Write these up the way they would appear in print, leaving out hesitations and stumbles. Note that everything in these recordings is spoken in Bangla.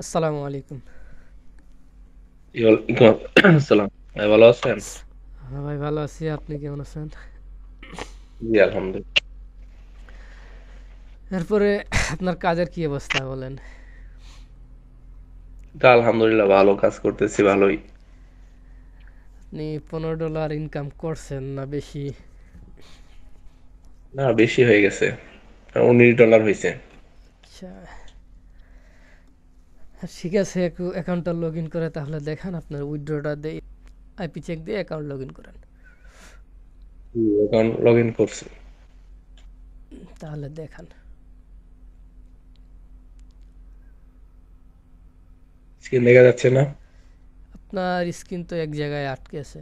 আসসালামু আলাইকুম। ওয়ালাইকুম আসসালাম। ভাই ভালো আছেন? হ্যাঁ ভাই, ভালো আছি। আপনি কেমন আছেন? জি আলহামদুলিল্লাহ। এরপরে আপনার কাজের কি অবস্থা বলেন? তা আলহামদুলিল্লাহ ভালো কাজ করতেছি ভালোই। আপনি $15 ইনকাম করছেন না বেশি? না বেশি হয়ে গেছে। $19 হয়েছে। আচ্ছা, ঠিক আছে। অ্যাকাউন্টটা লগ ইন করে তাহলে দেখান আপনার উইথড্রটা দিয়ে, আইপি চেক দিয়ে অ্যাকাউন্ট লগ ইন করেন। অ্যাকাউন্ট লগ ইন করছি। তাহলে দেখান। স্ক্রিন দেখা যাচ্ছে না? আপনার স্ক্রিন তো এক জায়গায় আটকে আছে।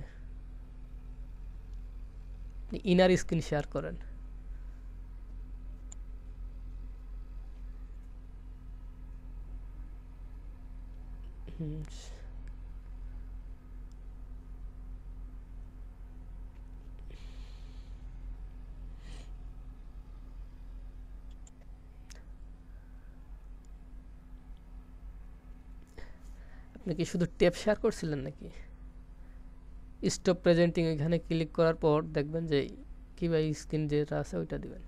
আপনি ইনার স্ক্রিন শেয়ার করেন। হুম, আপনি কি শুধু ট্যাব শেয়ার করছিলেন নাকি? স্টপ প্রেজেন্টিং এখানে ক্লিক করার পর দেখবেন যে কিভাবে স্ক্রিন যেটা আছে ওইটা দিবেন।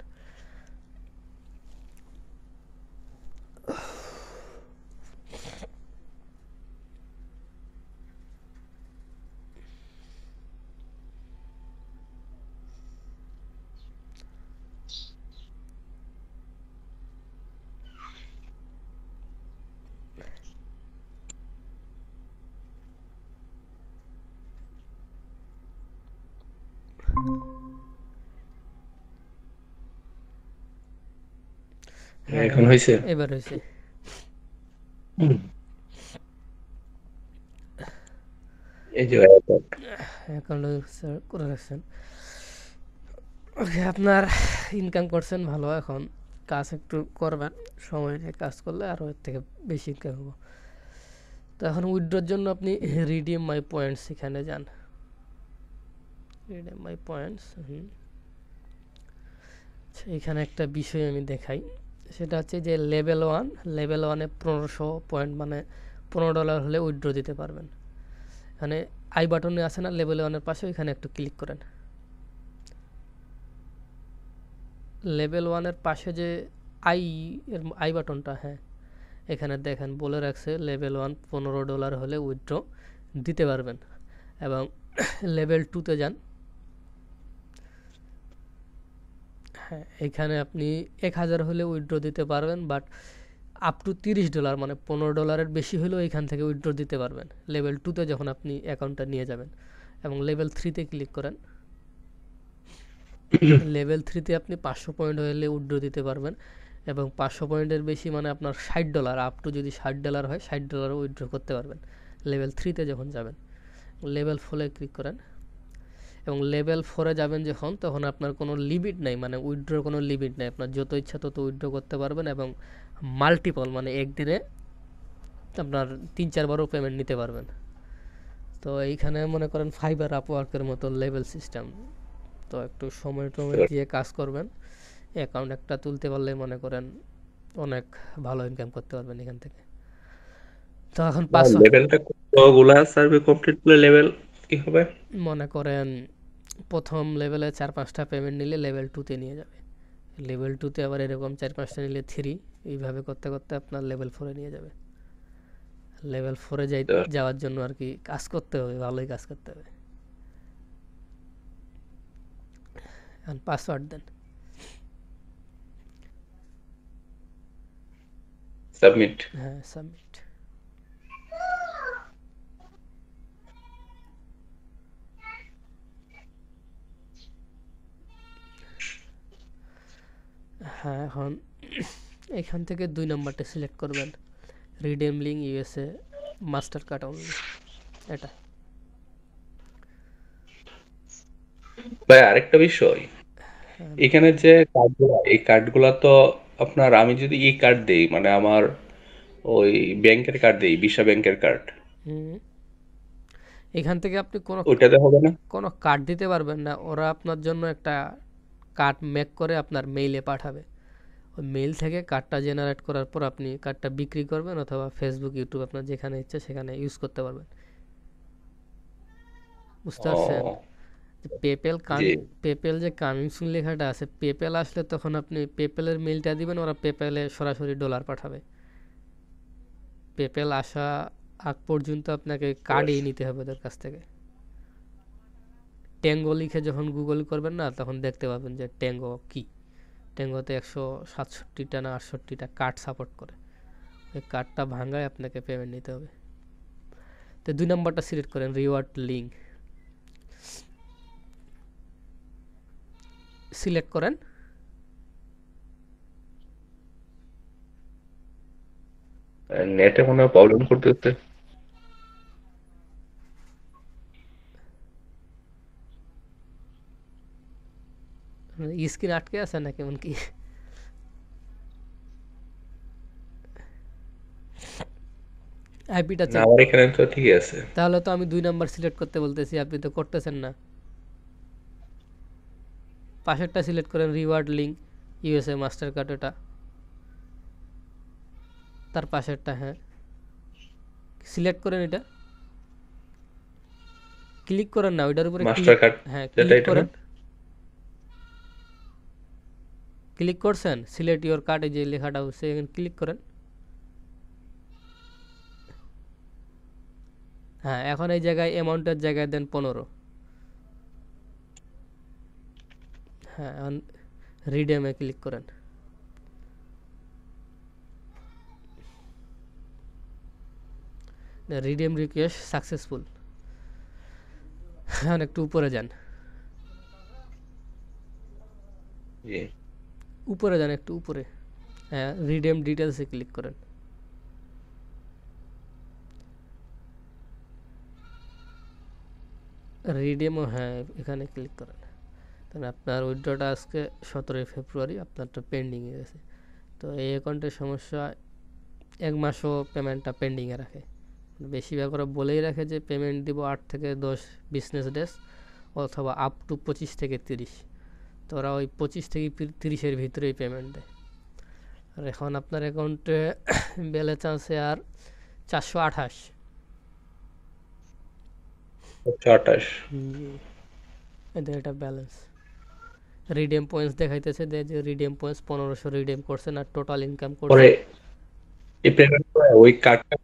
হ্যাঁ, এখন হয়েছে? এবার হয়েছে। হুম, এই যে অ্যাকাউন্ট। অ্যাকাউন্ট করে রাখছেন। ওকে, আপনার ইনকাম করছেন ভালো। এখন কাজ একটু করবেন, সময় নিয়ে কাজ করলে আরও এর থেকে বেশি ইনকাম হবো। তো এখন উইথড্রোর জন্য আপনি রিডিম মাই পয়েন্টস এখানে যান। রিডিম মাই পয়েন্টস, এখানে একটা বিষয় আমি দেখাই। সেটা হচ্ছে যে লেভেল ওয়ানে 1500 পয়েন্ট, মানে $15 হলে উইথড্র দিতে পারবেন। এখানে আই বাটনে আছে না লেভেল ওয়ানের পাশে, এখানে একটু ক্লিক করেন। লেভেল ওয়ানের পাশে যে আই আই বাটনটা, হ্যাঁ, এখানে দেখেন বলে রাখছে লেভেল ওয়ান $15 হলে উইথড্র দিতে পারবেন। এবং লেভেল টুতে যান। হ্যাঁ, এখানে আপনি 1000 হলে উইথড্র দিতে পারবেন, বাট আপ টু $30, মানে $15 বেশি হলেও এখান থেকে উইথড্র দিতে পারবেন লেভেল টুতে যখন আপনি অ্যাকাউন্টটা নিয়ে যাবেন। এবং লেভেল থ্রিতে ক্লিক করেন। লেভেল থ্রিতে আপনি 500 পয়েন্ট হলে উইথড্র দিতে পারবেন। এবং 500 পয়েন্টের বেশি মানে আপনার $60, আপ টু যদি $60 হয় $60 উইথড্র করতে পারবেন লেভেল থ্রিতে যখন যাবেন। লেভেল ফোরে ক্লিক করেন। এবং লেভেল ফোরে যাবেন যখন, তখন আপনার কোনো লিমিট নাই, মানে উইথড্রোর কোনো লিমিট নাই। আপনার যত ইচ্ছা তত উইথড্র করতে পারবেন। এবং মাল্টিপল, মানে একদিনে আপনার 3-4বারও পেমেন্ট নিতে পারবেন। তো এইখানে মনে করেন ফাইবার আপওয়ার্কের মতো লেভেল সিস্টেম। তো একটু সময় টময় দিয়ে কাজ করবেন। অ্যাকাউন্ট একটা তুলতে পারলে মনে করেন অনেক ভালো ইনকাম করতে পারবেন এখান থেকে। তো এখন পাসওয়ার্ড, লেভেলটা কতগুলা সার্ভে কমপ্লিট করলে লেভেল কি হবে? মনে করেন প্রথম লেভেলে 4-5টা পেমেন্ট নিলে লেভেল টুতে নিয়ে যাবে। লেভেল টুতে আবার এরকম 4-5টা নিলে থ্রি। এইভাবে করতে করতে আপনার লেভেল ফোরে নিয়ে যাবে। লেভেল ফোরে যাওয়ার জন্য আর কি কাজ করতে হবে, ভালোই কাজ করতে হবে। এখন পাসওয়ার্ড দেন। সাবমিট। হ্যাঁ, সাবমিট। হ্যাঁ, এখন এখান থেকে 2 নম্বরটা সিলেক্ট করবেন। Redeem link USA master card only, এটা। ভাই আরেকটা বিষয়, হ্যাঁ, এখানে যে কার্ডগুলা এই কার্ডগুলা তো আপনার আমি যদি ই কার্ড দেই মানে আমার ওই ব্যাংকের কার্ড দেই, ভিসা ব্যাংকের কার্ড, হুম, এখান থেকে আপনি কোনো ওইটাতে হবে না? কোনো কার্ড দিতে পারবেন না। ওরা আপনার জন্য একটা কার্ড মেক করে আপনার মেইলে পাঠাবে। ওই মেইল থেকে কার্ডটা জেনারেট করার পর আপনি কার্ডটা বিক্রি করবেন অথবা ফেসবুক ইউটিউব আপনার যেখানে ইচ্ছে সেখানে ইউজ করতে পারবেন। বুঝতে পারছেন? ও জি। পেপ্যাল যে কামিং সুন লেখাটা আছে, পেপ্যাল আসলে তখন আপনি পেপ্যালের মেইলটা দিবেন, ওরা পেপ্যালে সরাসরি ডলার পাঠাবে। পেপ্যাল আসা আগ পর্যন্ত আপনাকে কার্ডই নিতে হবে ওদের কাছ থেকে। ট্যাঙ্গো লিখে যখন গুগল করবেন না, তখন দেখতে পাবেন যে ট্যাঙ্গো কি। ট্যাঙ্গোতে 167টা না 68টা কার্ড সাপোর্ট করে। ওই কার্ডটা ভাঙায় আপনাকে পেমেন্ট নিতে হবে। তো 2 নাম্বারটা সিলেক্ট করেন, রিওয়ার্ড লিঙ্ক সিলেক্ট করেন। নেটে মনে হয় প্রবলেম করতেছে। স্ক্রিন আটকে আছে না কেমন কি? আইপিটা না, চেক। আমার এখানে তো ঠিকই আছে। তাহলে তো আমি 2 নাম্বার সিলেক্ট করতে বলতেছি, আপনি তো করতেছেন না। পাশেরটা সিলেক্ট করেন, reward link USA master card, এটা তার পাশেরটা। হ্যাঁ, সিলেক্ট করেন, এটা ক্লিক করেন না, ওইটার উপরে মাস্টার ক্লিক। কার্ড হ্যাঁ, যেটা, ক্লিক এটা না? করেন। ক্লিক করছেন, সিলেক্ট ইওর কার্ডে যে লেখাটা হচ্ছে এখানে ক্লিক করেন। হ্যাঁ, এখন এই জায়গায় অ্যামাউন্টের জায়গায় দেন 15। হ্যাঁ, এখন রিডেমে ক্লিক করেন। Redeem request successful. এখন একটু উপরে যান, জি। উপরে যান একটু উপরে। হ্যাঁ, রিডেম ডিটেলসে ক্লিক করেন। রিডেমও, হ্যাঁ এখানে ক্লিক করেন। তাহলে আপনার উইথড্রটা আজকে 17 ফেব্রুয়ারি আপনারটা পেন্ডিংয়ে গেছে। তো এই অ্যাকাউন্টের সমস্যা, 1 মাসও পেমেন্টটা পেন্ডিংয়ে রাখে। বেশিরভাগ ওরা বলেই রাখে যে পেমেন্ট দিব 8 থেকে 10 বিজনেস ডেজ, অথবা আপ টু 25 থেকে 30। তো ওরা ওই 25 থেকে 30-এর ভিতরেই পেমেন্ট দেয়। আর এখন আপনার অ্যাকাউন্টে ব্যালেন্স আছে আর 428। 128। জি, এদের এটা ব্যালেন্স। রিডেম পয়েন্টস দেখাইতেছে, যে রিডেম পয়েন্টস 1500 রিডেম করছেন আর টোটাল ইনকাম পরে করছেন। এই পেমেন্ট করে ওই কার্ডটা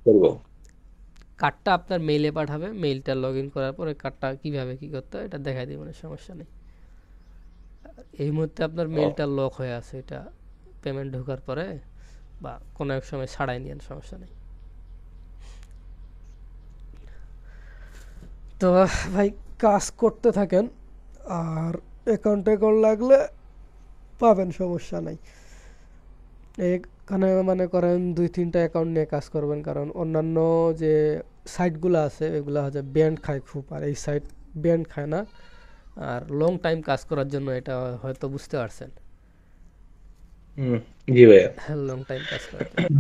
করবো? কার্ডটা আপনার মেইলে পাঠাবে, মেইলটা লগ ইন করার পরে কার্ডটা কীভাবে কী করতে হয় এটা দেখাই দিই, মানে সমস্যা নেই। এই মুহূর্তে আপনার ও মেইলটা লক হয়ে আছে, এটা পেমেন্ট ঢোকার পরে বা কোনো এক সময় ছাড়াই নিয়েন, সমস্যা নেই। তো ভাই কাজ করতে থাকেন, আর অ্যাকাউন্টে লাগলে পাবেন, সমস্যা নাই। এখানে মনে করেন 2-3টা অ্যাকাউন্ট নিয়ে কাজ করবেন, কারণ অন্যান্য যে সাইটগুলো আছে এগুলো হচ্ছে ব্যান্ড খায় খুব, আর এই সাইট ব্যান্ড খায় না। আর লং টাইম কাজ করার জন্য এটা হয়তো বুঝতে পারছেন। জি ভাইয়া। লং টাইম কাজ করার জন্য